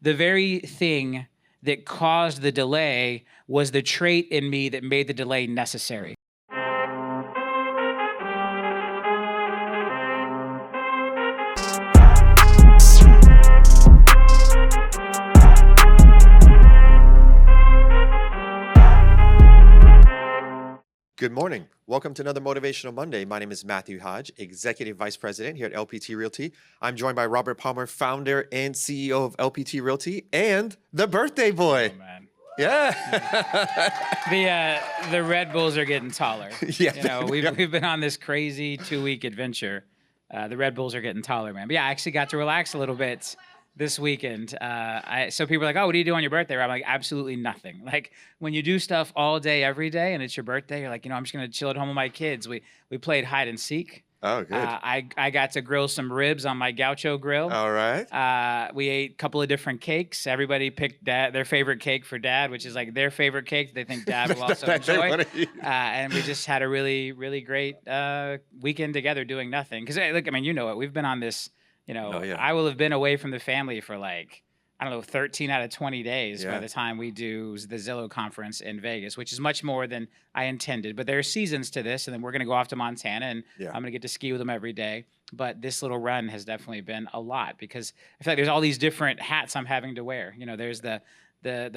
the very thing that caused the delay was the trait in me that made the delay necessary. Good morning. Welcome to another Motivational Monday. My name is Matthew Hodge, Executive Vice President here at LPT Realty. I'm joined by Robert Palmer, founder and CEO of LPT Realty, and the birthday boy. Oh, man. Yeah. The Red Bulls are getting taller. Yeah. We've been on this crazy 2-week adventure. The Red Bulls are getting taller, man. But yeah, I actually got to relax a little bit this weekend. So people are like, oh, what do you do on your birthday? I'm like, absolutely nothing. Like when you do stuff all day, every day, and it's your birthday, you're like, I'm just going to chill at home with my kids. We played hide and seek. Oh, good. I got to grill some ribs on my gaucho grill. All right. We ate a couple of different cakes. Everybody picked their favorite cake for Dad, which is like their favorite cake they think Dad will also enjoy. And we just had a really, really great weekend together doing nothing. Because look, you know it. We've been on this. Oh, yeah. I will have been away from the family for 13 out of 20 days by the time we do the Zillow conference in Vegas, which is much more than I intended. But there are seasons to this, and then we're going to go off to Montana, and I'm going to get to ski with them every day. But this little run has definitely been a lot because I feel like there's all these different hats I'm having to wear. There's the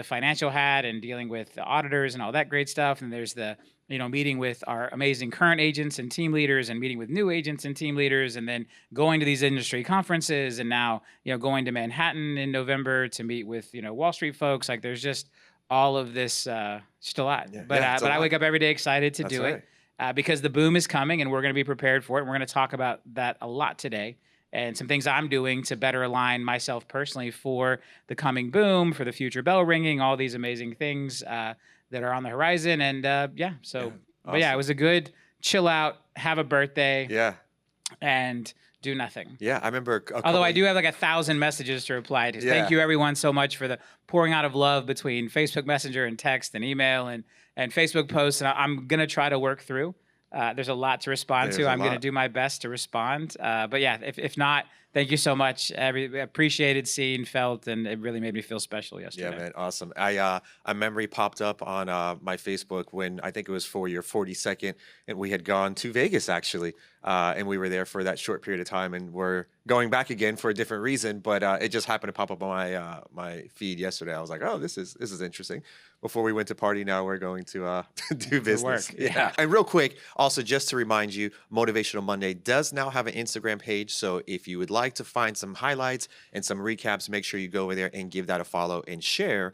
financial hat and dealing with the auditors and all that great stuff, and there's the meeting with our amazing current agents and team leaders and meeting with new agents and team leaders, and then going to these industry conferences, and now, going to Manhattan in November to meet with, Wall Street folks. Like there's just all of this, just a lot. But I wake up every day excited to do it because the boom is coming and we're going to be prepared for it. And we're going to talk about that a lot today and some things I'm doing to better align myself personally for the coming boom, for the future bell ringing, all these amazing things, that are on the horizon. And awesome. But yeah, it was a good chill out, have a birthday, and do nothing. Yeah, I remember. Although I do have 1,000 messages to reply to. Thank you everyone so much for the pouring out of love between Facebook Messenger and text and email and Facebook posts. And I'm gonna try to work through. There's a lot to respond to. I'm going to do my best to respond. But yeah, if not, thank you so much. Appreciated, seen, felt, and it really made me feel special yesterday. Yeah, man, awesome. A memory popped up on my Facebook when I think it was for your 42nd, and we had gone to Vegas actually, and we were there for that short period of time, and we're going back again for a different reason. But it just happened to pop up on my feed yesterday. I was like, oh, this is interesting. Before we went to party, now we're going to do business. Yeah. And real quick, also just to remind you, Motivational Monday does now have an Instagram page. So if you would like to find some highlights and some recaps, make sure you go over there and give that a follow and share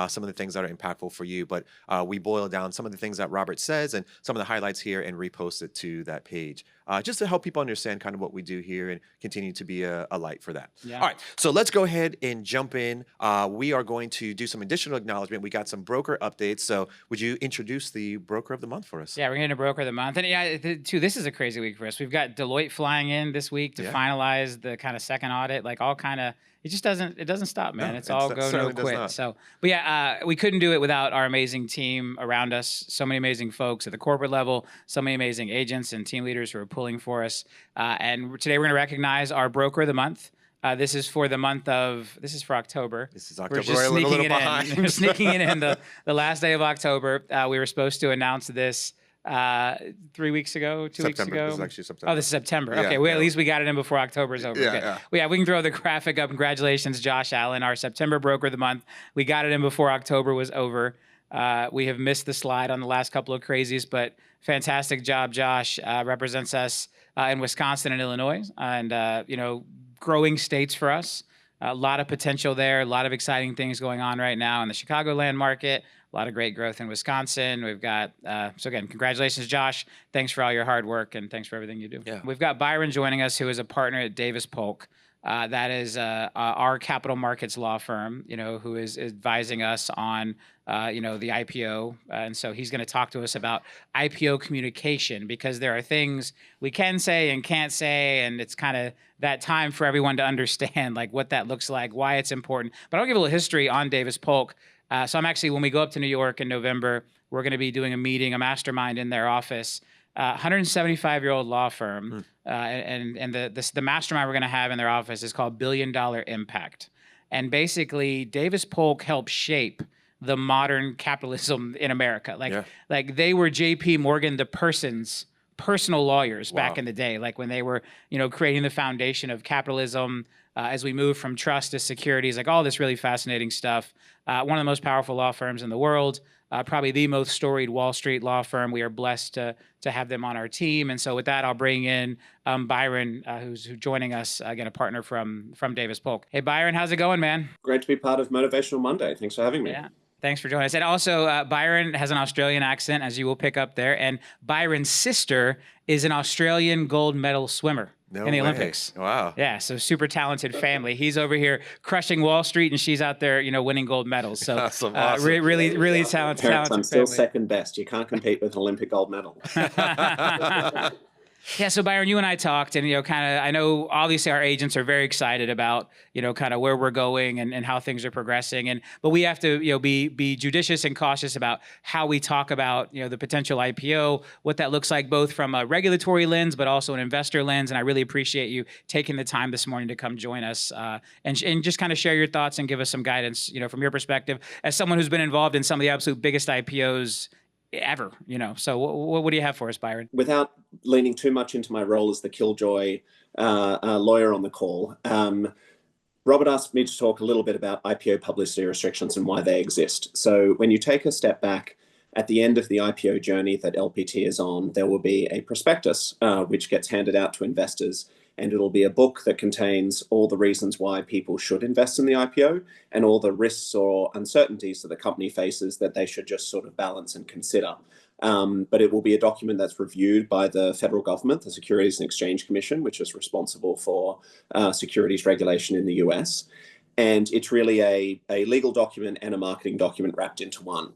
some of the things that are impactful for you. But we boil down some of the things that Robert says and some of the highlights here and repost it to that page just to help people understand kind of what we do here and continue to be a light for that. Yeah. All right, so let's go ahead and jump in. We are going to do some additional acknowledgement. We got some broker updates. So would you introduce the broker of the month for us? Yeah, we're going to broker of the month. And this is a crazy week for us. We've got Deloitte flying in this week to finalize the kind of second audit, it just doesn't stop, man. No, it's all go, no quit. So, but yeah, we couldn't do it without our amazing team around us. So many amazing folks at the corporate level, so many amazing agents and team leaders who are pulling for us. And today we're going to recognize our broker of the month. This is for October. This is October. We're just sneaking it in. We're sneaking it in the last day of October. We were supposed to announce this 3 weeks ago, 2 weeks ago. This is actually September. Oh, this is September. Okay, at least we got it in before October is over. We can throw the graphic up. Congratulations, Josh Allen, our September broker of the month. We got it in before October was over. We have missed the slide on the last couple of crazies, but fantastic job, Josh. Represents us in Wisconsin and Illinois, and growing states for us. A lot of potential there. A lot of exciting things going on right now in the Chicagoland market. A lot of great growth in Wisconsin. We've got, so again, congratulations, Josh. Thanks for all your hard work and thanks for everything you do. Yeah. We've got Byron joining us, who is a partner at Davis Polk. That is our capital markets law firm, who is advising us on, the IPO. And so he's going to talk to us about IPO communication because there are things we can say and can't say. And it's kind of that time for everyone to understand what that looks like, why it's important. But I'll give a little history on Davis Polk. So I'm actually, when we go up to New York in November, we're going to be doing a mastermind in their office. 175-year-old law firm, and the mastermind we're going to have in their office is called $1 Billion Impact. And basically, Davis Polk helped shape the modern capitalism in America. Like they were J.P. Morgan, the personal lawyers back in the day, like when they were, creating the foundation of capitalism as we move from trust to securities, like all this really fascinating stuff. One of the most powerful law firms in the world, probably the most storied Wall Street law firm. We are blessed to have them on our team. And so with that, I'll bring in Byron, who's joining us, again, a partner from Davis Polk. Hey, Byron, how's it going, man? Great to be part of Motivational Monday. Thanks for having me. Yeah. Thanks for joining us. And also, Byron has an Australian accent, as you will pick up there. And Byron's sister is an Australian gold medal swimmer in the Olympics. Wow. Yeah, so super talented family. He's over here crushing Wall Street, and she's out there, winning gold medals. So awesome. really talented Parents, I'm still family. second best. You can't compete with an Olympic gold medal. Yeah, so Byron, you and I talked, and I know obviously our agents are very excited about kind of where we're going and how things are progressing, but we have to be judicious and cautious about how we talk about the potential IPO, what that looks like both from a regulatory lens but also an investor lens. And I really appreciate you taking the time this morning to come join us and just kind of share your thoughts and give us some guidance from your perspective as someone who's been involved in some of the absolute biggest IPOs ever, So what do you have for us, Byron? Without leaning too much into my role as the killjoy lawyer on the call, Robert asked me to talk a little bit about IPO publicity restrictions and why they exist. So when you take a step back, at the end of the IPO journey that LPT is on, there will be a prospectus which gets handed out to investors. And it'll be a book that contains all the reasons why people should invest in the IPO and all the risks or uncertainties that the company faces that they should just sort of balance and consider. But it will be a document that's reviewed by the federal government, the Securities and Exchange Commission, which is responsible for securities regulation in the US. And it's really a legal document and a marketing document wrapped into one.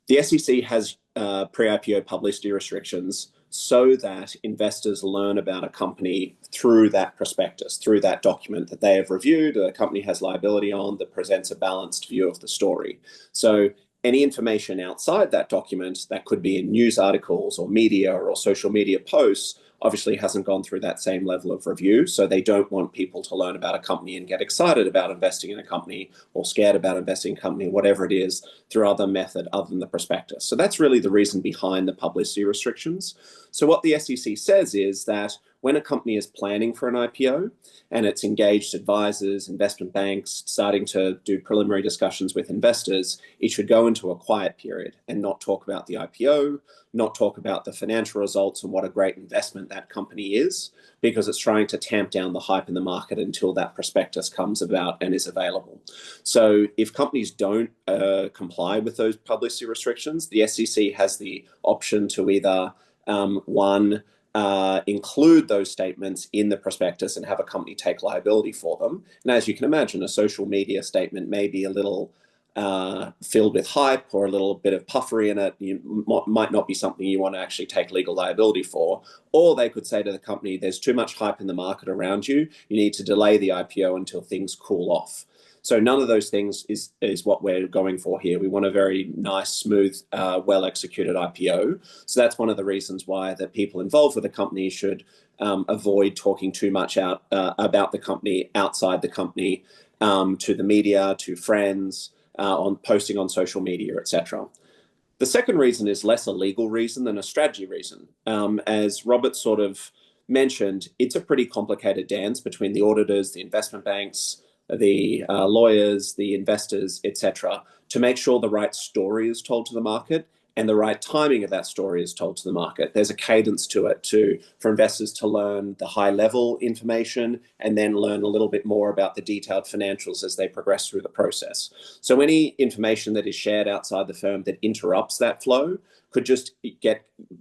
The SEC has pre-IPO publicity restrictions so that investors learn about a company through that prospectus, through that document that they have reviewed, a company has liability on, that presents a balanced view of the story. So any information outside that document that could be in news articles or media or social media posts obviously hasn't gone through that same level of review. So they don't want people to learn about a company and get excited about investing in a company or scared about investing in a company, whatever it is, through other method other than the prospectus. So that's really the reason behind the publicity restrictions. So what the SEC says is that when a company is planning for an IPO and it's engaged advisors, investment banks, starting to do preliminary discussions with investors, it should go into a quiet period and not talk about the IPO, not talk about the financial results and what a great investment that company is, because it's trying to tamp down the hype in the market until that prospectus comes about and is available. So if companies don't comply with those publicity restrictions, the SEC has the option to either include those statements in the prospectus and have a company take liability for them. And as you can imagine, a social media statement may be a little filled with hype or a little bit of puffery in it. Might not be something you want to actually take legal liability for. Or they could say to the company, there's too much hype in the market around you. You need to delay the IPO until things cool off. So none of those things is what we're going for here. We want a very nice, smooth, well-executed IPO. So that's one of the reasons why that people involved with the company should avoid talking too much about the company outside the company to the media, to friends, on posting on social media, etc. The second reason is less a legal reason than a strategy reason. As Robert sort of mentioned, it's a pretty complicated dance between the auditors, the investment banks, the lawyers, the investors, etc., to make sure the right story is told to the market and the right timing of that story is told to the market. There's a cadence to it for investors to learn the high level information and then learn a little bit more about the detailed financials as they progress through the process. So any information that is shared outside the firm that interrupts that flow could just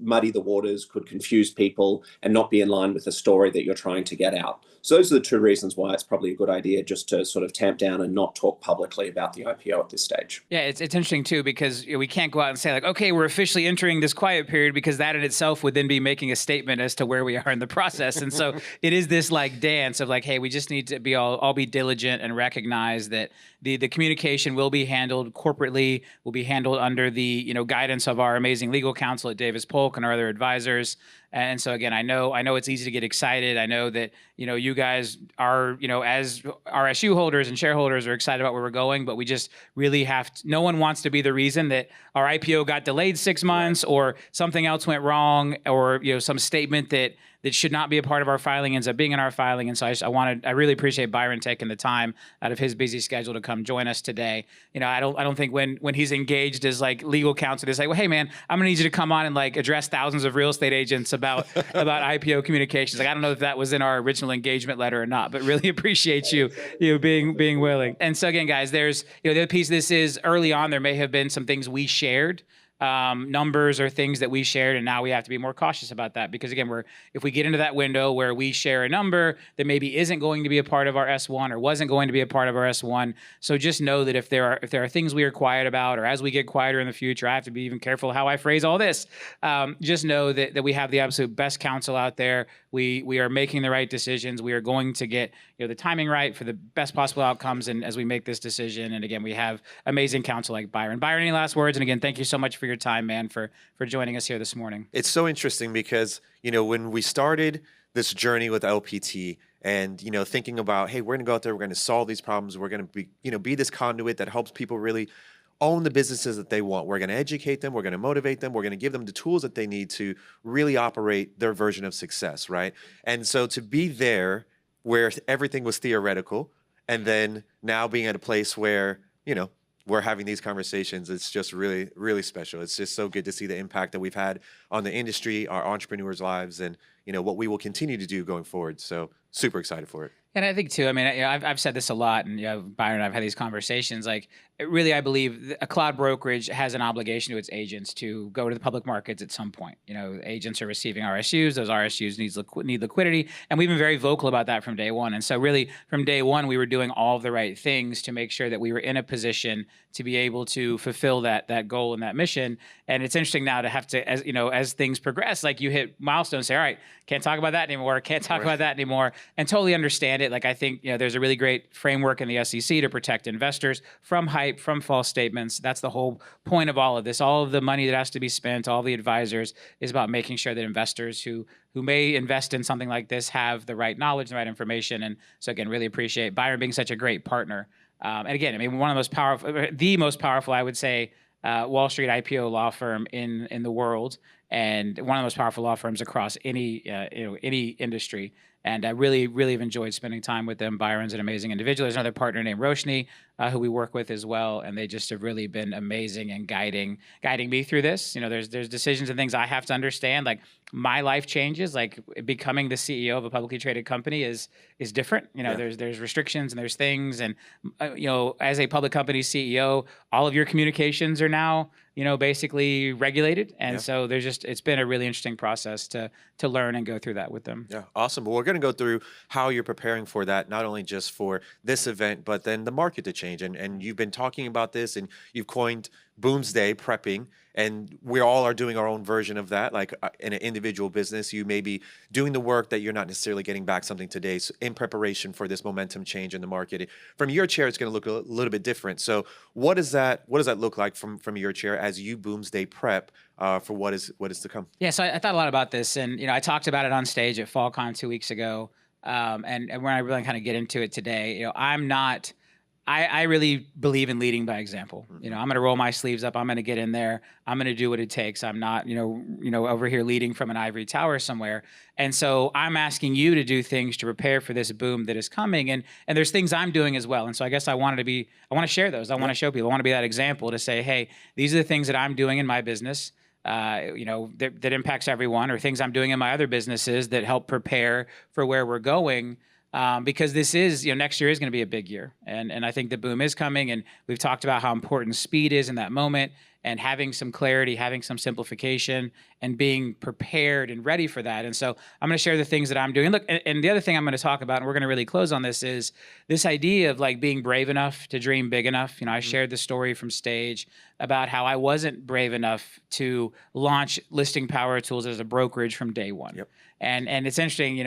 muddy the waters, could confuse people and not be in line with the story that you're trying to get out. So those are the two reasons why it's probably a good idea just to sort of tamp down and not talk publicly about the IPO at this stage. Yeah, it's interesting too, because we can't go out and say like, okay, we're officially entering this quiet period, because that in itself would then be making a statement as to where we are in the process. And so it is this like dance of like, hey, we just need to be all be diligent and recognize that the communication will be handled corporately, will be handled under the guidance of our amazing amazing legal counsel at Davis Polk and our other advisors. And so again, I know it's easy to get excited. I know that, you guys are, as RSU holders and shareholders are excited about where we're going, but we just really no one wants to be the reason that our IPO got delayed 6 months or something else went wrong or, some statement that should not be a part of our filing ends up being in our filing. And so I really appreciate Byron taking the time out of his busy schedule to come join us today. I don't think when he's engaged as like legal counsel to say, well, hey man, I'm gonna need you to come on and like address thousands of real estate agents about IPO communications. Like, I don't know if that was in our original engagement letter or not, but really appreciate you being willing. And so again, guys, there's, the other piece of this is early on, there may have been some things we shared, numbers or things that we shared, and now we have to be more cautious about that because again, if we get into that window where we share a number that maybe isn't going to be a part of our S1 or wasn't going to be a part of our S1, so just know that if there are things we are quiet about, or as we get quieter in the future, I have to be even careful how I phrase all this. Just know that we have the absolute best counsel out there. We are making the right decisions. We are going to get the timing right for the best possible outcomes, and as we make this decision. And again, we have amazing counsel like Byron. Byron, any last words? And again, thank you so much for your time, man, for joining us here this morning. It's so interesting because, when we started this journey with LPT and, thinking about, hey, we're going to go out there, we're going to solve these problems, we're going to be this conduit that helps people really own the businesses that they want. We're going to educate them. We're going to motivate them. We're going to give them the tools that they need to really operate their version of success, right? And so to be there where everything was theoretical and then now being at a place where, we're having these conversations, it's just really, really special. It's just so good to see the impact that we've had on the industry, our entrepreneurs' lives, and, what we will continue to do going forward. So super excited for it. And I think too, I've said this a lot, and Byron and I've had these conversations. Like, really, I believe a cloud brokerage has an obligation to its agents to go to the public markets at some point. Agents are receiving RSUs; those RSUs need liquidity, and we've been very vocal about that from day one. And so, really, from day one, we were doing all of the right things to make sure that we were in a position to be able to fulfill that goal and that mission. And it's interesting now to have to, as things progress, like you hit milestones, say, all right, can't talk about that anymore, can't talk about that anymore, and totally understand it. Like, I think there's a really great framework in the SEC to protect investors from hype, from false statements. That's the whole point of all of this. All of the money that has to be spent, all the advisors, is about making sure that investors who may invest in something like this have the right knowledge, the right information. And so again, really appreciate Byron being such a great partner. And again, one of the most powerful, I would say, Wall Street IPO law firm in the world, and one of the most powerful law firms across any industry. And I really, really have enjoyed spending time with them. Byron's an amazing individual. There's another partner named Roshni, who we work with as well, and they just have really been amazing in guiding me through this. There's decisions and things I have to understand. Like, my life changes. Like, becoming the CEO of a publicly traded company is different. There's restrictions and there's things, and as a public company CEO, all of your communications are now basically regulated. And so it's been a really interesting process to learn and go through that with them. Yeah, awesome. Well, we're going to go through how you're preparing for that, not only just for this event, but then the market to change. And you've been talking about this, and you've coined Boomsday prepping, and we all are doing our own version of that. Like, in an individual business, you may be doing the work that you're not necessarily getting back something today, so in preparation for this momentum change in the market. From your chair, it's going to look a little bit different. So what does that look like from your chair as you Boomsday prep for what is to come? Yeah, so I thought a lot about this, and I talked about it on stage at FallCon 2 weeks ago, and when I really kind of get into it today, I really believe in leading by example. I'm going to roll my sleeves up. I'm going to get in there. I'm going to do what it takes. I'm not, over here leading from an ivory tower somewhere. And so I'm asking you to do things to prepare for this boom that is coming. And there's things I'm doing as well. And so I guess I want to share those. I want to show people. I want to be that example to say, hey, these are the things that I'm doing in my business. That impacts everyone, or things I'm doing in my other businesses that help prepare for where we're going. Because this is, next year is going to be a big year. And I think the boom is coming. And we've talked about how important speed is in that moment, and having some clarity, having some simplification, and being prepared and ready for that. And so I'm going to share the things that I'm doing. Look, and the other thing I'm going to talk about, and we're going to really close on this, is this idea of like being brave enough to dream big enough. I shared the story from stage about how I wasn't brave enough to launch Listing Power Tools as a brokerage from day one. Yep. And it's interesting,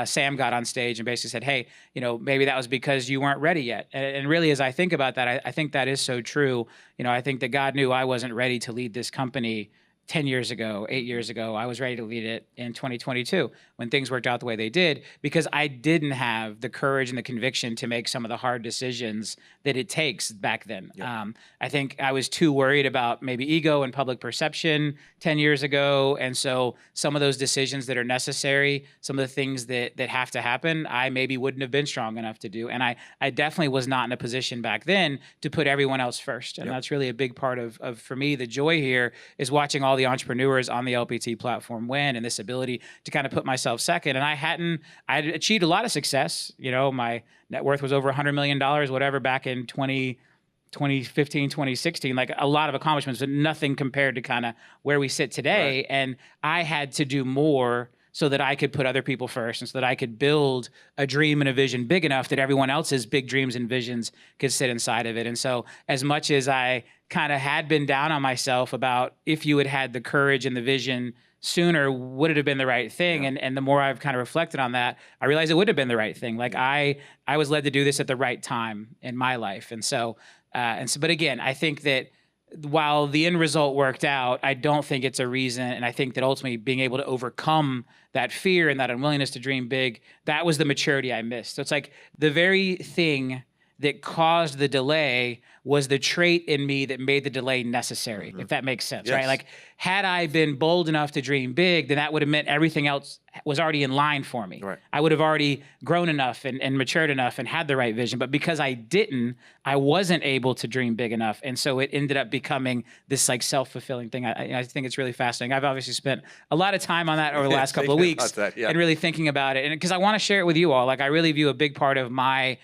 Sam got on stage and basically said, hey, maybe that was because you weren't ready yet. And really, as I think about that, I think that is so true. I think that God knew I wasn't ready to lead this company 10 years ago, 8 years ago. I was ready to lead it in 2022 when things worked out the way they did, because I didn't have the courage and the conviction to make some of the hard decisions that it takes back then. Yep. I think I was too worried about maybe ego and public perception 10 years ago. And so some of those decisions that are necessary, some of the things that have to happen, I maybe wouldn't have been strong enough to do. And I definitely was not in a position back then to put everyone else first. And that's really a big part of, for me, the joy here is watching all the entrepreneurs on the LPT platform win, and this ability to kind of put myself second. And I'd achieved a lot of success. You know, my net worth was over $100 million, whatever, back in 2015, 2016, like a lot of accomplishments, but nothing compared to kind of where we sit today. Right. And I had to do more so that I could put other people first, and so that I could build a dream and a vision big enough that everyone else's big dreams and visions could sit inside of it. And so as much as I kind of had been down on myself about if you had the courage and the vision sooner, would it have been the right thing? Yeah. And the more I've kind of reflected on that, I realized it would have been the right thing. Like I was led to do this at the right time in my life. But again, I think that while the end result worked out, I don't think it's a reason. And I think that ultimately being able to overcome that fear and that unwillingness to dream big, that was the maturity I missed. So it's like the very thing that caused the delay was the trait in me that made the delay necessary, if that makes sense, right? Like, had I been bold enough to dream big, then that would have meant everything else was already in line for me. Right. I would have already grown enough and matured enough and had the right vision. But because I didn't, I wasn't able to dream big enough. And so it ended up becoming this like self-fulfilling thing. I think it's really fascinating. I've obviously spent a lot of time on that over the last couple of weeks and really thinking about it. And because I want to share it with you all, like I really view a big part of my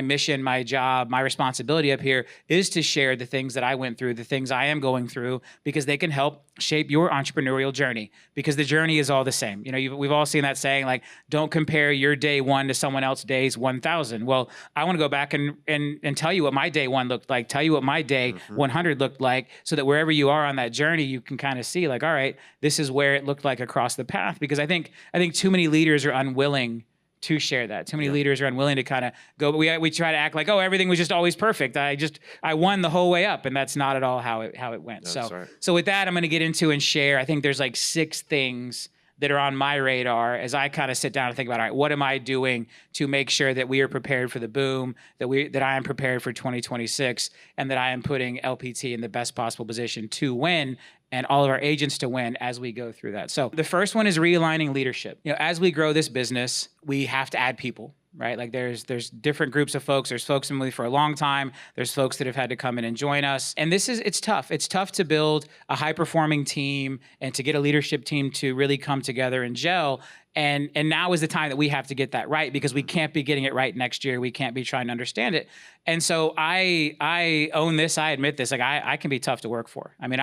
mission, my job, my responsibility up here is to share the things that I went through, the things I am going through, because they can help shape your entrepreneurial journey, because the journey is all the same. You know, we've all seen that saying, like, don't compare your day one to someone else's day's 1,000. Well, I want to go back and tell you what my day one looked like, tell you what my day 100 looked like, so that wherever you are on that journey, you can kind of see like, all right, this is where it looked like across the path. Because I think too many leaders are unwilling to share that. Too many leaders are unwilling to kind of go, we try to act like, oh, everything was just always perfect. I won the whole way up. And that's not at all how it went. So with that, I'm going to get into and share, I think there's like 6 things that are on my radar as I kind of sit down and think about, all right, what am I doing to make sure that we are prepared for the boom, that I am prepared for 2026, and that I am putting LPT in the best possible position to win and all of our agents to win as we go through that. So the first one is realigning leadership. You know, as we grow this business, we have to add people, right? Like there's different groups of folks. There's folks in with for a long time. There's folks that have had to come in and join us. And it's tough. It's tough to build a high-performing team and to get a leadership team to really come together and gel. And now is the time that we have to get that right, because we can't be getting it right next year. We can't be trying to understand it. And so I own this. I admit this. Like I can be tough to work for. I mean,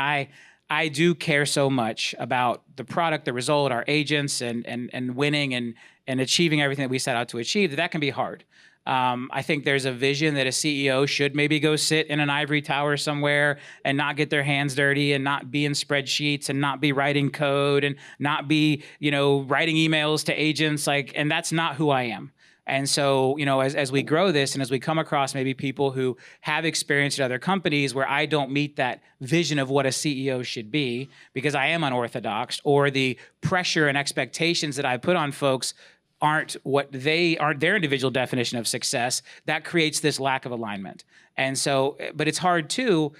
I do care so much about the product, the result, our agents, and winning and achieving everything that we set out to achieve, that can be hard. I think there's a vision that a CEO should maybe go sit in an ivory tower somewhere and not get their hands dirty and not be in spreadsheets and not be writing code and not be, writing emails to agents, and that's not who I am. And so, as we grow this and as we come across maybe people who have experience at other companies where I don't meet that vision of what a CEO should be because I am unorthodox, or the pressure and expectations that I put on folks aren't their individual definition of success, that creates this lack of alignment. And so, but it's hard to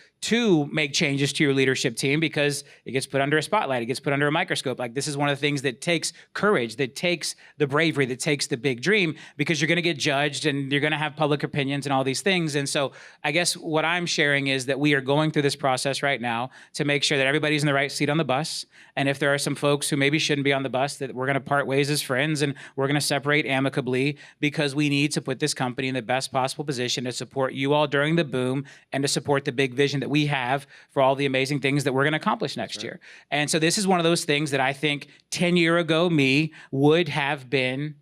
make changes to your leadership team because it gets put under a spotlight, it gets put under a microscope. Like, this is one of the things that takes courage, that takes the bravery, that takes the big dream, because you're going to get judged and you're going to have public opinions and all these things. And so I guess what I'm sharing is that we are going through this process right now to make sure that everybody's in the right seat on the bus. And if there are some folks who maybe shouldn't be on the bus, that we're going to part ways as friends and we're going to separate amicably, because we need to put this company in the best possible position to support you all during the boom and to support the big vision that we have for all the amazing things that we're going to accomplish next year. And so this is one of those things that I think 10-year ago me would have been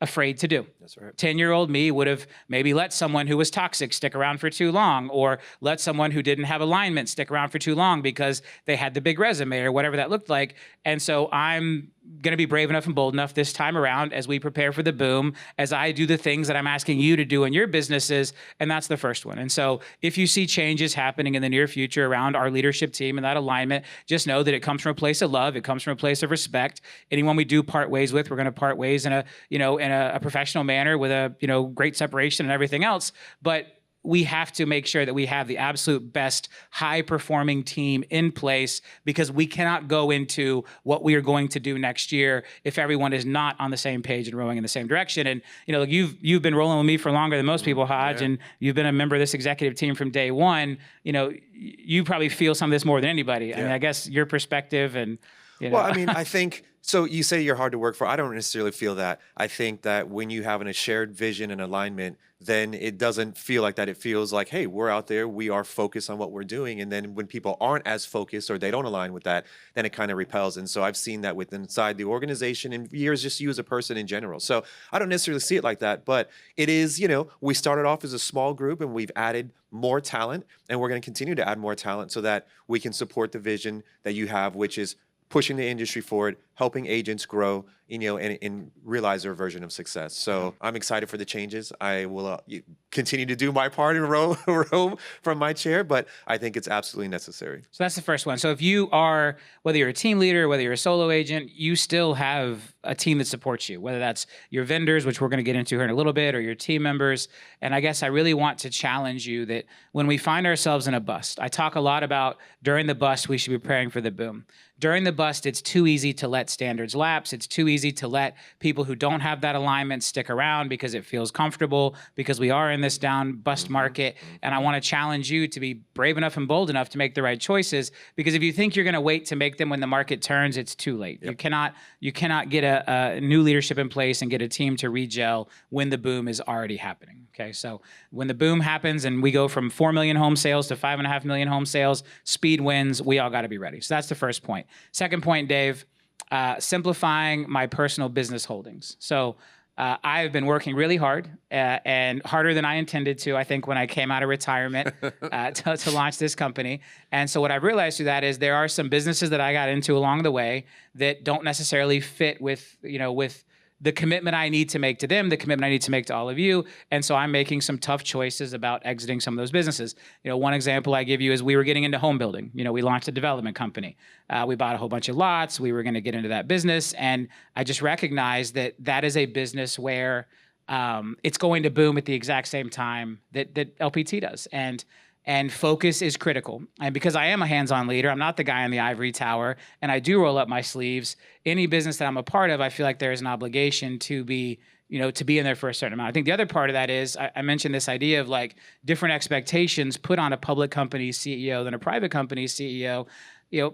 afraid to do. That's right. 10-year-old me would have maybe let someone who was toxic stick around for too long, or let someone who didn't have alignment stick around for too long because they had the big resume or whatever that looked like. And so I'm going to be brave enough and bold enough this time around as we prepare for the boom, as I do the things that I'm asking you to do in your businesses. And that's the first one. And so if you see changes happening in the near future around our leadership team and that alignment, just know that it comes from a place of love. It comes from a place of respect. Anyone we do part ways with, we're going to part ways in a professional manner with a, great separation and everything else. But we have to make sure that we have the absolute best high-performing team in place, because we cannot go into what we are going to do next year if everyone is not on the same page and rowing in the same direction. And you've been rolling with me for longer than most people, Hodge, and you've been a member of this executive team from day one. You probably feel some of this more than anybody. Yeah. I mean, I guess your perspective and. Well, I mean, I think, so you say you're hard to work for. I don't necessarily feel that. I think that when you have a shared vision and alignment, then it doesn't feel like that. It feels like, hey, we're out there, we are focused on what we're doing. And then when people aren't as focused or they don't align with that, then it kind of repels. And so I've seen that with inside the organization and years, just you as a person in general. So I don't necessarily see it like that, but it is, we started off as a small group and we've added more talent, and we're going to continue to add more talent so that we can support the vision that you have, which is pushing the industry forward, helping agents grow, and realize their version of success. So I'm excited for the changes. I will continue to do my part and roam from my chair, but I think it's absolutely necessary. So that's the first one. So if you are, whether you're a team leader, whether you're a solo agent, you still have a team that supports you, whether that's your vendors, which we're going to get into here in a little bit, or your team members. And I guess I really want to challenge you that when we find ourselves in a bust, I talk a lot about during the bust, we should be preparing for the boom. During the bust, it's too easy to let standards lapse. It's too easy to let people who don't have that alignment stick around because it feels comfortable, because we are in this down bust market. And I want to challenge you to be brave enough and bold enough to make the right choices, because if you think you're going to wait to make them when the market turns, it's too late. Yep. You cannot get a new leadership in place and get a team to regel when the boom is already happening. Okay, so when the boom happens and we go from 4 million home sales to 5.5 million home sales, speed wins. We all got to be ready. So that's the first point. Second point, Dave, simplifying my personal business holdings. So I've been working really hard and harder than I intended to, I think, when I came out of retirement to launch this company. And so what I've realized through that is there are some businesses that I got into along the way that don't necessarily fit with the commitment I need to make to them, the commitment I need to make to all of you. And so I'm making some tough choices about exiting some of those businesses. One example I give you is we were getting into home building. We launched a development company. We bought a whole bunch of lots. We were going to get into that business. And I just recognized that that is a business where it's going to boom at the exact same time that LPT does. And focus is critical. And because I am a hands-on leader, I'm not the guy in the ivory tower, and I do roll up my sleeves. Any business that I'm a part of, I feel like there is an obligation to be in there for a certain amount. I think the other part of that is, I mentioned this idea of like different expectations put on a public company CEO than a private company CEO.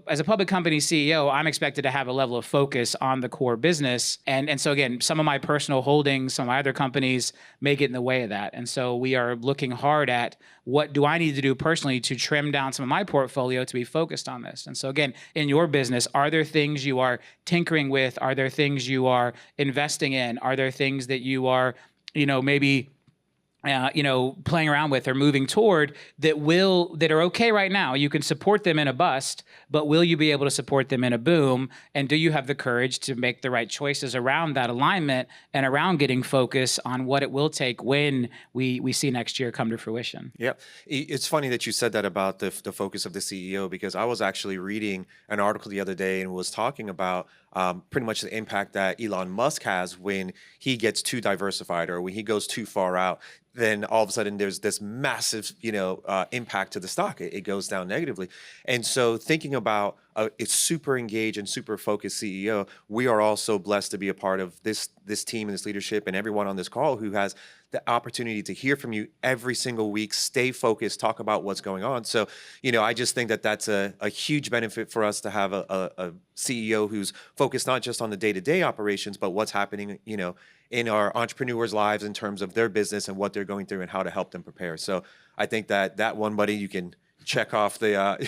As a public company CEO, I'm expected to have a level of focus on the core business. And so again, some of my personal holdings, some of my other companies may get in the way of that. And so we are looking hard at what do I need to do personally to trim down some of my portfolio to be focused on this. And so again, in your business, are there things you are tinkering with? Are there things you are investing in? Are there things that you are, maybe playing around with or moving toward that are okay right now? You can support them in a bust, but will you be able to support them in a boom? And do you have the courage to make the right choices around that alignment and around getting focus on what it will take when we see next year come to fruition? Yeah. It's funny that you said that about the focus of the CEO, because I was actually reading an article the other day and was talking about pretty much the impact that Elon Musk has when he gets too diversified or when he goes too far out. Then all of a sudden there's this massive, impact to the stock. It goes down negatively. And so thinking about a super engaged and super focused CEO, we are also blessed to be a part of this team and this leadership and everyone on this call who has the opportunity to hear from you every single week, stay focused, talk about what's going on. So, I just think that that's a huge benefit for us to have a CEO who's focused not just on the day-to-day operations, but what's happening, in our entrepreneurs' lives in terms of their business and what they're going through and how to help them prepare. So I think that one, buddy, you can check off the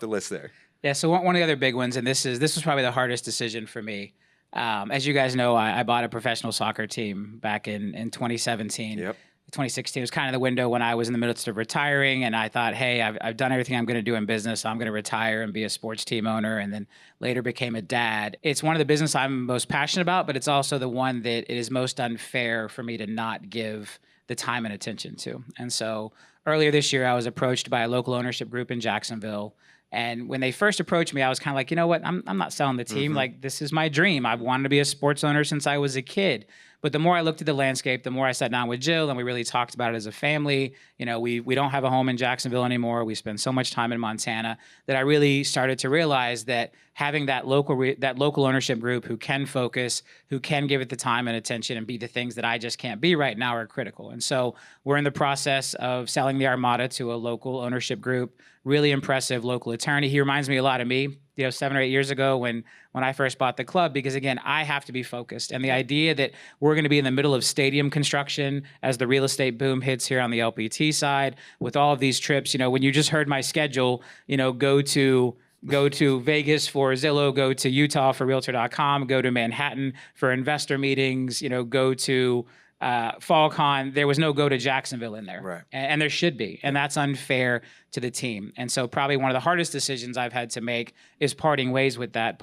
list there. Yeah. So one of the other big ones, and this was probably the hardest decision for me. As you guys know, I bought a professional soccer team back in 2017. Yep. 2016 was kind of the window when I was in the midst of retiring, and I thought, hey, I've done everything I'm going to do in business, so I'm going to retire and be a sports team owner, and then later became a dad. It's one of the business I'm most passionate about, but it's also the one that it is most unfair for me to not give the time and attention to. And so earlier this year, I was approached by a local ownership group in Jacksonville. And when they first approached me, I was kind of like, you know what? I'm not selling the team. Like, this is my dream. I've wanted to be a sports owner since I was a kid. But the more I looked at the landscape, the more I sat down with Jill and we really talked about it as a family. You know, we don't have a home in Jacksonville anymore. We spend so much time in Montana that I really started to realize that having that local ownership group who can focus, who can give it the time and attention and be the things that I just can't be right now are critical. And so we're in the process of selling the Armada to a local ownership group, really impressive local attorney. He reminds me a lot of me, 7 or 8 years ago when I first bought the club, because again, I have to be focused. And the idea that we're going to be in the middle of stadium construction as the real estate boom hits here on the LPT side with all of these trips, when you just heard my schedule, go to Vegas for Zillow, go to Utah for Realtor.com, go to Manhattan for investor meetings, go to FallCon. There was no go to Jacksonville in there. Right. And there should be. And that's unfair to the team. And so probably one of the hardest decisions I've had to make is parting ways with that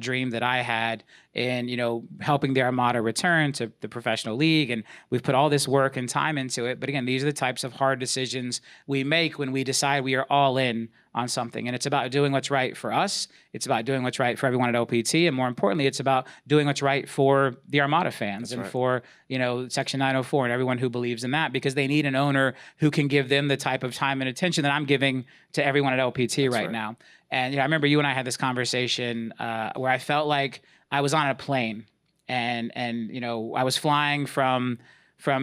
dream that I had in, helping the Armada return to the professional league. And we've put all this work and time into it. But again, these are the types of hard decisions we make when we decide we are all in on something. And it's about doing what's right for us. It's about doing what's right for everyone at LPT. And more importantly, it's about doing what's right for the Armada fans for, Section 904 and everyone who believes in that, because they need an owner who can give them the type of time and attention that I'm giving to everyone at LPT right now. And I remember you and I had this conversation where I felt like I was on a plane and I was flying from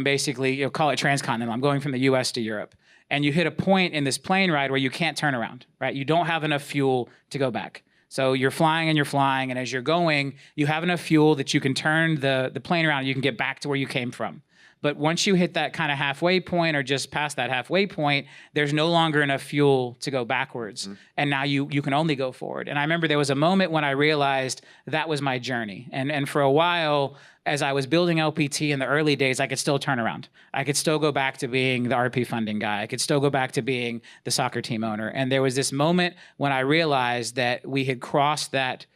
basically, call it transcontinental. I'm going from the US to Europe. And you hit a point in this plane ride where you can't turn around, right? You don't have enough fuel to go back. So you're flying, and as you're going, you have enough fuel that you can turn the plane around and you can get back to where you came from. But once you hit that kind of halfway point or just past that halfway point, there's no longer enough fuel to go backwards. And now you can only go forward. And I remember there was a moment when I realized that was my journey. And for a while, as I was building LPT in the early days, I could still turn around. I could still go back to being the RP funding guy. I could still go back to being the soccer team owner. And there was this moment when I realized that we had crossed that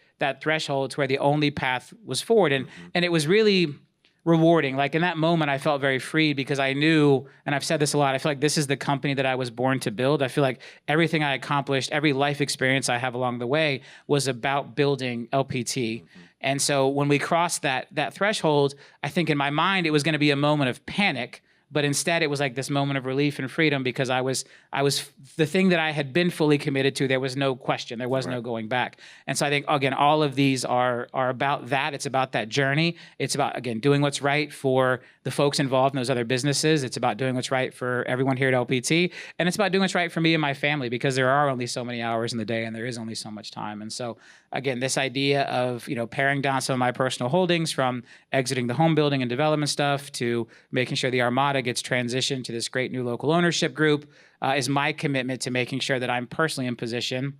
threshold to where the only path was forward. And it was really rewarding. Like in that moment, I felt very free because I knew, and I've said this a lot, I feel like this is the company that I was born to build. I feel like everything I accomplished, every life experience I have along the way was about building LPT. And so when we crossed that threshold, I think in my mind, it was going to be a moment of panic. But instead, it was like this moment of relief and freedom because I was the thing that I had been fully committed to. There was no question. There was no going back. And so I think, again, all of these are about that. It's about that journey. It's about, again, doing what's right for the folks involved in those other businesses. It's about doing what's right for everyone here at LPT. And it's about doing what's right for me and my family because there are only so many hours in the day and there is only so much time. And so, again, this idea of, paring down some of my personal holdings from exiting the home building and development stuff to making sure the Armada gets transitioned to this great new local ownership group is my commitment to making sure that I'm personally in position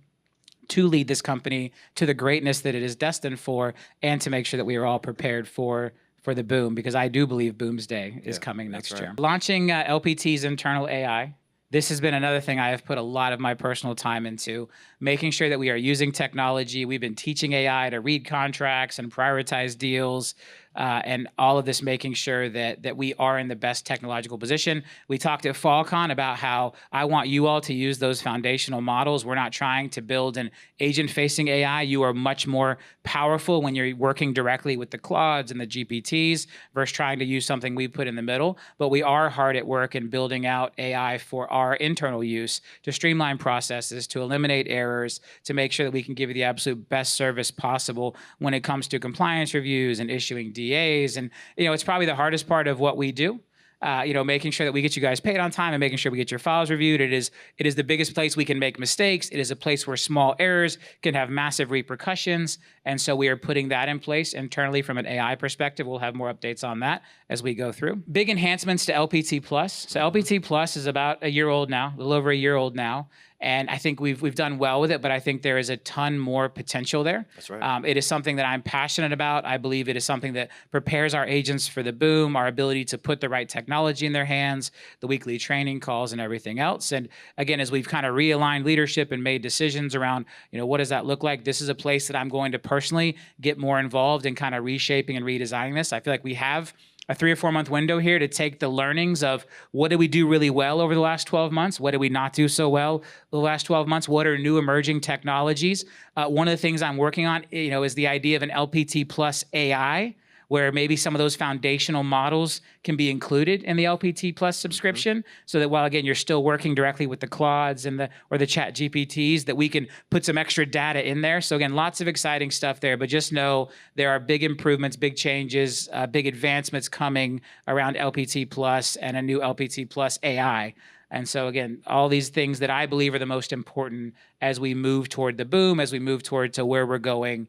to lead this company to the greatness that it is destined for and to make sure that we are all prepared for the boom, because I do believe Boomsday is coming next year. Launching LPT's internal AI. This has been another thing I have put a lot of my personal time into, making sure that we are using technology. We've been teaching AI to read contracts and prioritize deals, and all of this making sure that we are in the best technological position. We talked at FallCon about how I want you all to use those foundational models. We're not trying to build an agent-facing AI. You are much more powerful when you're working directly with the Claudes and the GPTs versus trying to use something we put in the middle. But we are hard at work in building out AI for our internal use to streamline processes, to eliminate errors, to make sure that we can give you the absolute best service possible when it comes to compliance reviews and issuing DAs. And, it's probably the hardest part of what we do. Making sure that we get you guys paid on time and making sure we get your files reviewed. It is the biggest place we can make mistakes. It is a place where small errors can have massive repercussions. And so we are putting that in place internally from an AI perspective. We'll have more updates on that as we go through. Big enhancements to LPT Plus. So LPT Plus is about a year old now, a little over a year old now. And I think we've done well with it, but I think there is a ton more potential there. That's right. It is something that I'm passionate about. I believe it is something that prepares our agents for the boom, our ability to put the right technology in their hands, the weekly training calls and everything else. And again, as we've kind of realigned leadership and made decisions around, what does that look like? This is a place that I'm going to personally get more involved in kind of reshaping and redesigning this. I feel like we have a 3 or 4 month window here to take the learnings of what did we do really well over the last 12 months? What did we not do so well the last 12 months? What are new emerging technologies? One of the things I'm working on, is the idea of an LPT plus AI, where maybe some of those foundational models can be included in the LPT Plus subscription, so that while, again, you're still working directly with the Claudes and or the Chat GPTs, that we can put some extra data in there. So again, lots of exciting stuff there, but just know there are big improvements, big changes, big advancements coming around LPT Plus and a new LPT Plus AI. And so again, all these things that I believe are the most important as we move toward the boom, as we move toward to where we're going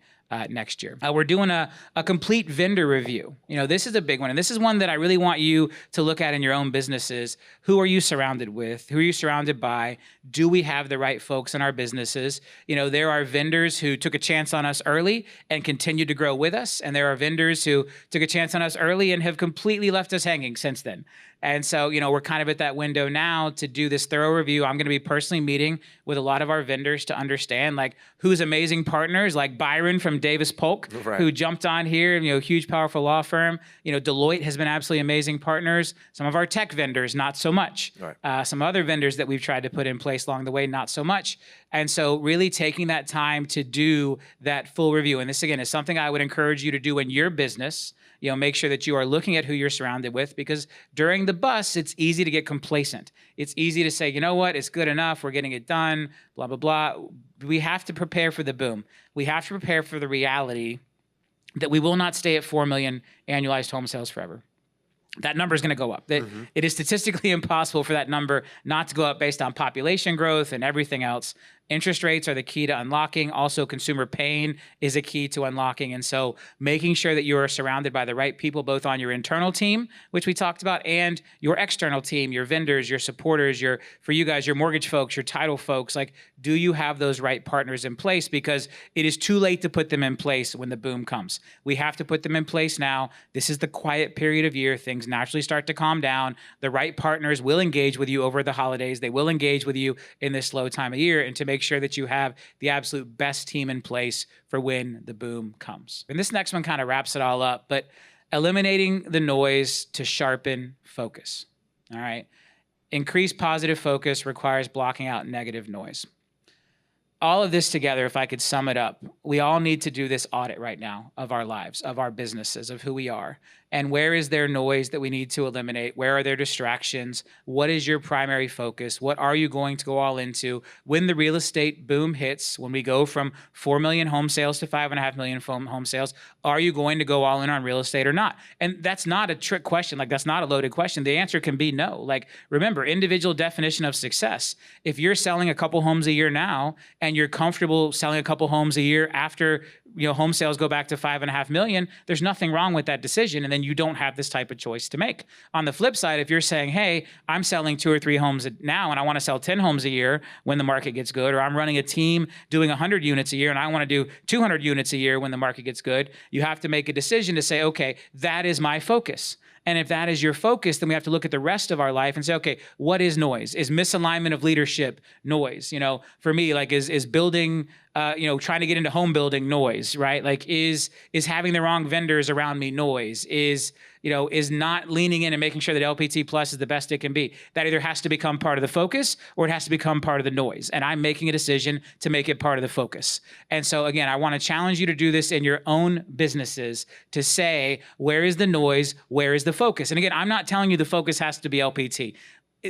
next year. We're doing a complete vendor review. This is a big one. And this is one that I really want you to look at in your own businesses. Who are you surrounded with? Who are you surrounded by? Do we have the right folks in our businesses? There are vendors who took a chance on us early and continued to grow with us. And there are vendors who took a chance on us early and have completely left us hanging since then. And so, we're kind of at that window now to do this thorough review. I'm going to be personally meeting with a lot of our vendors to understand who's amazing partners, like Byron from Davis Polk, right, who jumped on here, huge, powerful law firm. Deloitte has been absolutely amazing partners. Some of our tech vendors, not so much. Right. Some other vendors that we've tried to put in place along the way, not so much. And so really taking that time to do that full review. And this, again, is something I would encourage you to do in your business. Make sure that you are looking at who you're surrounded with, because during the bus, it's easy to get complacent. It's easy to say, you know what, it's good enough, we're getting it done, blah, blah, blah. We have to prepare for the boom. We have to prepare for the reality that we will not stay at 4 million annualized home sales forever. That number is going to go up. It is statistically impossible for that number not to go up based on population growth and everything else. Interest rates are the key to unlocking. Also, consumer pain is a key to unlocking. And so making sure that you are surrounded by the right people, both on your internal team, which we talked about, and your external team, your vendors, your supporters, for you guys, your mortgage folks, your title folks. Do you have those right partners in place? Because it is too late to put them in place when the boom comes. We have to put them in place now. This is the quiet period of year. Things naturally start to calm down. The right partners will engage with you over the holidays. They will engage with you in this slow time of year, and to make sure that you have the absolute best team in place for when the boom comes. And this next one kind of wraps it all up, but eliminating the noise to sharpen focus. All right. Increased positive focus requires blocking out negative noise. All of this together, if I could sum it up, we all need to do this audit right now of our lives, of our businesses, of who we are. And where is there noise that we need to eliminate? Where are there distractions? What is your primary focus? What are you going to go all into when the real estate boom hits, when we go from 4 million home sales to 5.5 million home sales? Are you going to go all in on real estate or not? And that's not a trick question. That's not a loaded question. The answer can be no. Remember, individual definition of success. If you're selling a couple homes a year now and you're comfortable selling a couple homes a year after home sales go back to 5.5 million, there's nothing wrong with that decision. And then you don't have this type of choice to make. On the flip side, if you're saying, hey, I'm selling 2 or 3 homes now and I want to sell 10 homes a year when the market gets good, or I'm running a team doing 100 units a year and I want to do 200 units a year when the market gets good, you have to make a decision to say, okay, that is my focus. And if that is your focus, then we have to look at the rest of our life and say, okay, what is noise? Is misalignment of leadership noise? For me, is building, trying to get into home building noise, right? Is having the wrong vendors around me noise? Is not leaning in and making sure that LPT Plus is the best it can be? That either has to become part of the focus or it has to become part of the noise. And I'm making a decision to make it part of the focus. And so again, I want to challenge you to do this in your own businesses, to say, where is the noise? Where is the focus? And again, I'm not telling you the focus has to be LPT.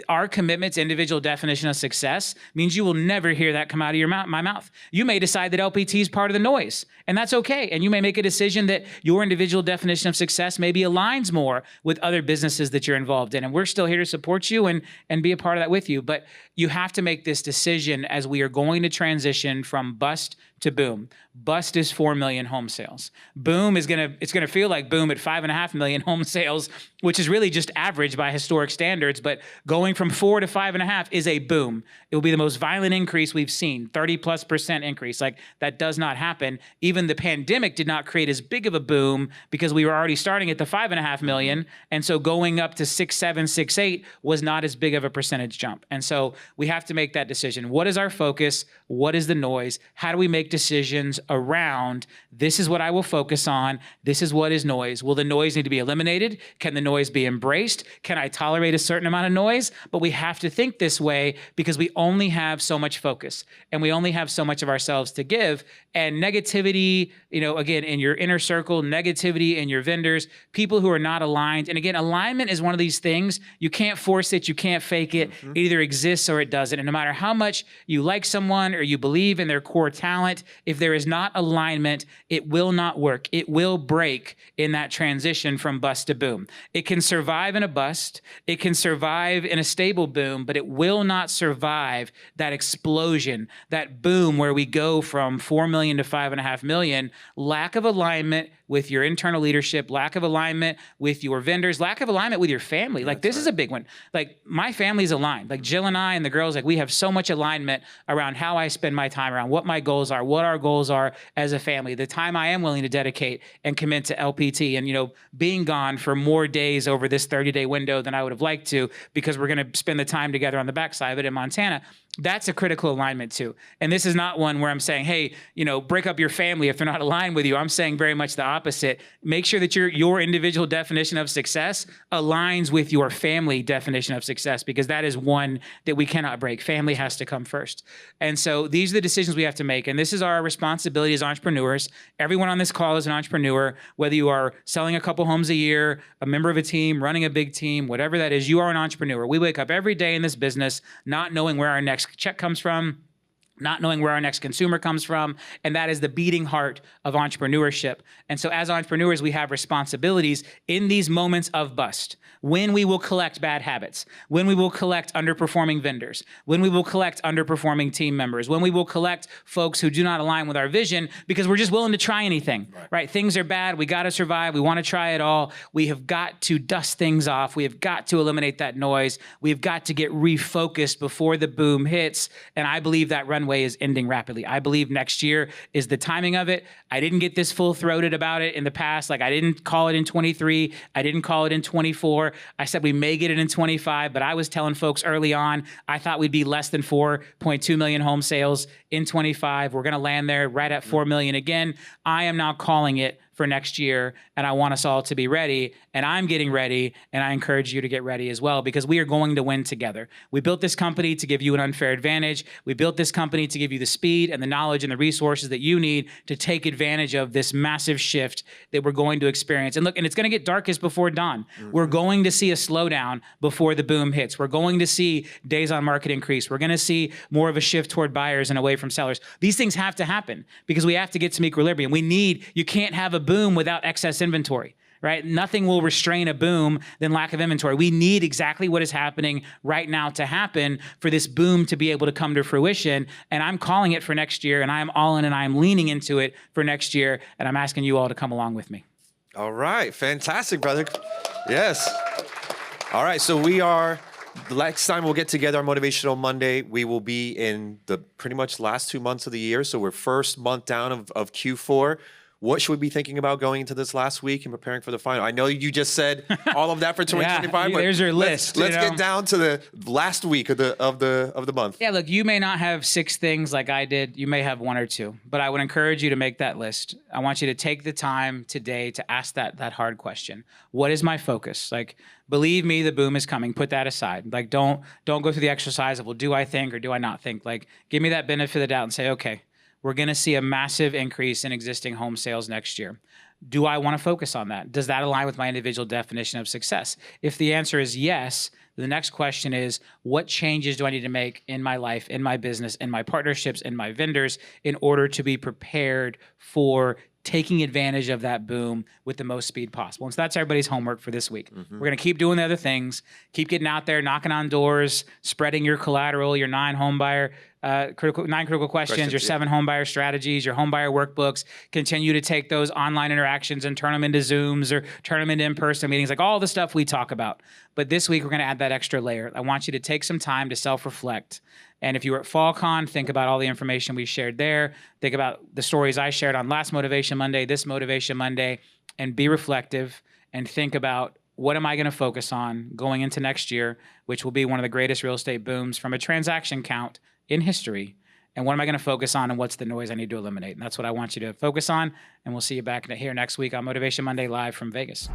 Our commitment to individual definition of success means you will never hear that come out of my mouth. You may decide that LPT is part of the noise, and that's okay. And you may make a decision that your individual definition of success maybe aligns more with other businesses that you're involved in. And we're still here to support you and be a part of that with you. But you have to make this decision as we are going to transition from bust to boom. Bust is 4 million home sales. Boom is it's gonna feel like boom at 5.5 million home sales, which is really just average by historic standards. But going going from 4 to 5.5 is a boom. It will be the most violent increase we've seen, 30+% increase. Like, that does not happen. Even the pandemic did not create as big of a boom because we were already starting at the 5.5 million. And so going up to 6, 7, 6, 8 was not as big of a percentage jump. And so we have to make that decision. What is our focus? What is the noise? How do we make decisions around, this is what I will focus on, this is what is noise? Will the noise need to be eliminated? Can the noise be embraced? Can I tolerate a certain amount of noise? But we have to think this way because we only have so much focus and we only have so much of ourselves to give. And negativity, again, in your inner circle, negativity in your vendors, people who are not aligned. And again, alignment is one of these things. You can't force it. You can't fake it. It either exists or it doesn't. And no matter how much you like someone or you believe in their core talent, if there is not alignment, it will not work. It will break in that transition from bust to boom. It can survive in a bust. It can survive in a stable boom, but it will not survive that explosion, that boom where we go from 4 million to 5.5 million. Lack of alignment with your internal leadership, lack of alignment with your vendors, lack of alignment with your family. Like, this is a big one. Like, my family's aligned. Like, Jill and I and the girls, like, we have so much alignment around how I spend my time, around what my goals are, what our goals are as a family, the time I am willing to dedicate and commit to LPT, and, being gone for more days over this 30-day window than I would have liked to, because we're going to spend the time together on the backside of it in Montana. That's a critical alignment too. And this is not one where I'm saying, hey, break up your family if they're not aligned with you. I'm saying very much the opposite. Make sure that your individual definition of success aligns with your family definition of success, because that is one that we cannot break. Family has to come first. And so these are the decisions we have to make. And this is our responsibility as entrepreneurs. Everyone on this call is an entrepreneur, whether you are selling a couple homes a year, a member of a team, running a big team, whatever that is, you are an entrepreneur. We wake up every day in this business not knowing where our next check comes from, not knowing where our next consumer comes from, and that is the beating heart of entrepreneurship. And so as entrepreneurs, we have responsibilities in these moments of bust, when we will collect bad habits, when we will collect underperforming vendors, when we will collect underperforming team members, when we will collect folks who do not align with our vision because we're just willing to try anything, right? Things are bad. We got to survive. We want to try it all. We have got to dust things off. We have got to eliminate that noise. We've got to get refocused before the boom hits. And I believe that runway is ending rapidly. I believe next year is the timing of it. I didn't get this full-throated about it in the past. Like, I didn't call it in 23. I didn't call it in 24. I said we may get it in 25, but I was telling folks early on, I thought we'd be less than 4.2 million home sales in 25. We're going to land there right at 4 million again. I am now calling it for next year, and I want us all to be ready, and I'm getting ready, and I encourage you to get ready as well, because we are going to win together. We built this company to give you an unfair advantage. We built this company to give you the speed and the knowledge and the resources that you need to take advantage of this massive shift that we're going to experience. And look, and it's going to get darkest before dawn. We're going to see a slowdown before the boom hits. We're going to see days on market increase. We're going to see more of a shift toward buyers and away from sellers. These things have to happen because we have to get some equilibrium. You can't have a boom without excess inventory, right? Nothing will restrain a boom than lack of inventory. We need exactly what is happening right now to happen for this boom to be able to come to fruition. And I'm calling it for next year, and I'm all in, and I'm leaning into it for next year. And I'm asking you all to come along with me. All right. Fantastic, brother. Yes. All right. So the next time we'll get together on Motivational Monday, we will be in the pretty much last 2 months of the year. So we're first month down of Q4. What should we be thinking about going into this last week and preparing for the final? I know you just said all of that for 2025, yeah, but there's your list. Let's get down to the last week of the month. Yeah, look, you may not have 6 things like I did. You may have 1 or 2, but I would encourage you to make that list. I want you to take the time today to ask that hard question. What is my focus? Like, believe me, the boom is coming. Put that aside. Like, don't go through the exercise of, well, do I think or do I not think? Like, give me that benefit of the doubt and say, okay, we're going to see a massive increase in existing home sales next year. Do I want to focus on that? Does that align with my individual definition of success? If the answer is yes, the next question is, what changes do I need to make in my life, in my business, in my partnerships, in my vendors, in order to be prepared for taking advantage of that boom with the most speed possible? And so that's everybody's homework for this week. We're going to keep doing the other things, keep getting out there, knocking on doors, spreading your collateral, your 9 home buyer 9 critical questions, your yeah. 7 home buyer strategies, your home buyer workbooks. Continue to take those online interactions and turn them into Zooms or turn them into in-person meetings, like all the stuff we talk about. But this week, we're going to add that extra layer. I want you to take some time to self-reflect. And if you were at FallCon, think about all the information we shared there. Think about the stories I shared on last Motivation Monday, this Motivation Monday, and be reflective and think about, what am I going to focus on going into next year, which will be one of the greatest real estate booms from a transaction count in history? And what am I going to focus on, and what's the noise I need to eliminate? And that's what I want you to focus on. And we'll see you back here next week on Motivation Monday live from Vegas.